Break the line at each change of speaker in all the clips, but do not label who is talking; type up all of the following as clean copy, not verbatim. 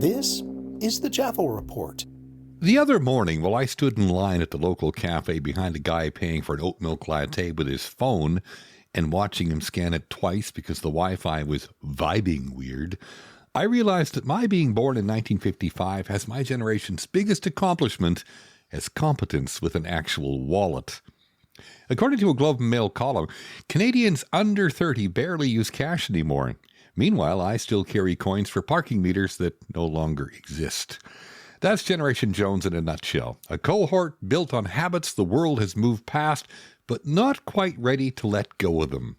This is the Jaffel Report.
The other morning, while I stood in line at the local cafe behind a guy paying for an oat milk latte with his phone and watching him scan it twice because the Wi-Fi was vibing weird, I realized that my being born in 1955 has my generation's biggest accomplishment as competence with an actual wallet. According to a Globe and Mail column, Canadians under 30 barely use cash anymore. Meanwhile, I still carry coins for parking meters that no longer exist. That's Generation Jones in a nutshell. A cohort built on habits the world has moved past, but not quite ready to let go of them.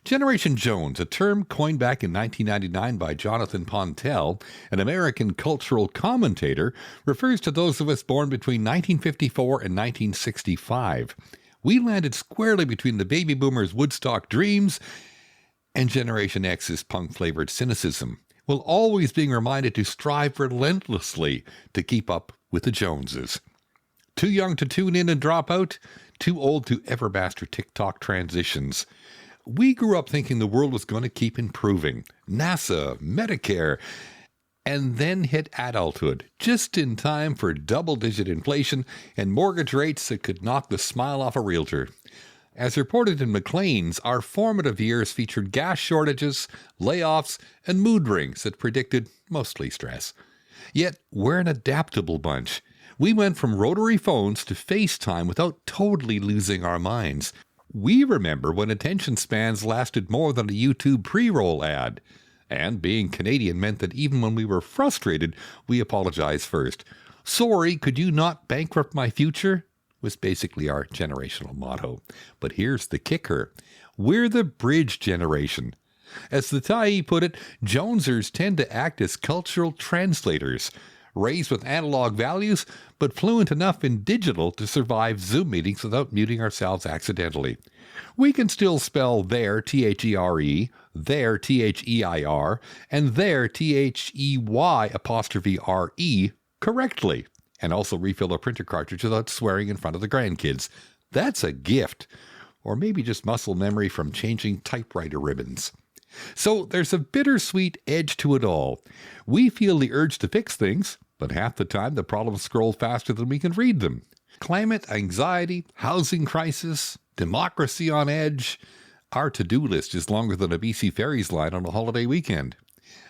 Generation Jones, a term coined back in 1999 by Jonathan Pontel, an American cultural commentator, refers to those of us born between 1954 and 1965. We landed squarely between the baby boomers' Woodstock dreams and Generation X's punk-flavored cynicism, while always being reminded to strive relentlessly to keep up with the Joneses. Too young to tune in and drop out, too old to ever master TikTok transitions. We grew up thinking the world was going to keep improving. NASA, Medicare, and then hit adulthood, just in time for double-digit inflation and mortgage rates that could knock the smile off a realtor. As reported in Maclean's, our formative years featured gas shortages, layoffs, and mood rings that predicted mostly stress. Yet, we're an adaptable bunch. We went from rotary phones to FaceTime without totally losing our minds. We remember when attention spans lasted more than a YouTube pre-roll ad. And being Canadian meant that even when we were frustrated, we apologized first. "Sorry, could you not bankrupt my future?" was basically our generational motto. But here's the kicker. We're the bridge generation. As the Tyee put it, Jonesers tend to act as cultural translators, raised with analog values, but fluent enough in digital to survive Zoom meetings without muting ourselves accidentally. We can still spell there, T-H-E-R-E, there, T-H-E-I-R, and there, T-H-E-Y''R-E, correctly. And also refill a printer cartridge without swearing in front of the grandkids. That's a gift. Or maybe just muscle memory from changing typewriter ribbons. So there's a bittersweet edge to it all. We feel the urge to fix things, but half the time the problems scroll faster than we can read them. Climate anxiety, housing crisis, democracy on edge. Our to-do list is longer than a BC Ferries line on a holiday weekend.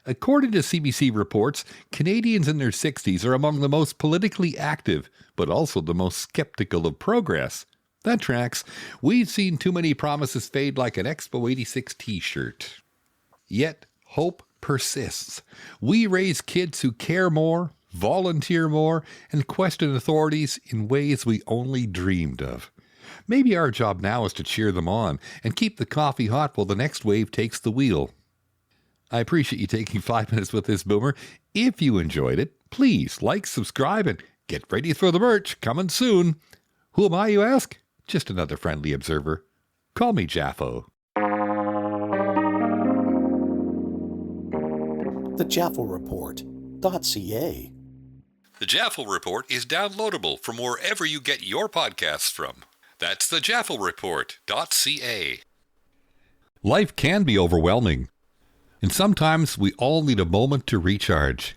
According to CBC reports, Canadians in their 60s are among the most politically active, but also the most skeptical of progress. That tracks. We've seen too many promises fade like an Expo 86 t-shirt. Yet, hope persists. We raise kids who care more, volunteer more, and question authorities in ways we only dreamed of. Maybe our job now is to cheer them on and keep the coffee hot while the next wave takes the wheel. I appreciate you taking 5 minutes with this boomer. If you enjoyed it, please like, subscribe, and get ready for the merch coming soon. Who am I, you ask? Just another friendly observer. Call me Jaffo.
The JaffelReport.ca.
The Jaffel Report is downloadable from wherever you get your podcasts from. That's the JaffelReport.ca. Life can be overwhelming, and sometimes we all need a moment to recharge.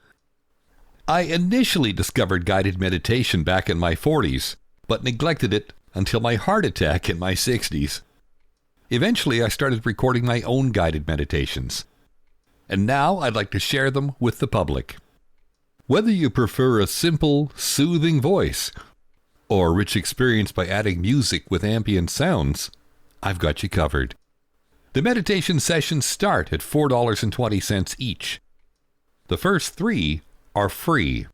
I initially discovered guided meditation back in my 40s, but neglected it until my heart attack in my 60s. Eventually, I started recording my own guided meditations, and now I'd like to share them with the public. Whether you prefer a simple, soothing voice or a rich experience by adding music with ambient sounds, I've got you covered. The meditation sessions start at $4.20 each. The first 3 are free.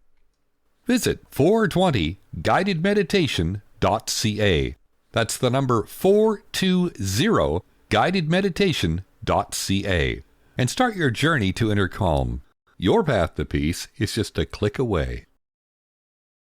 Visit 420guidedmeditation.ca. That's the number 420guidedmeditation.ca. And start your journey to inner calm. Your path to peace is just a click away.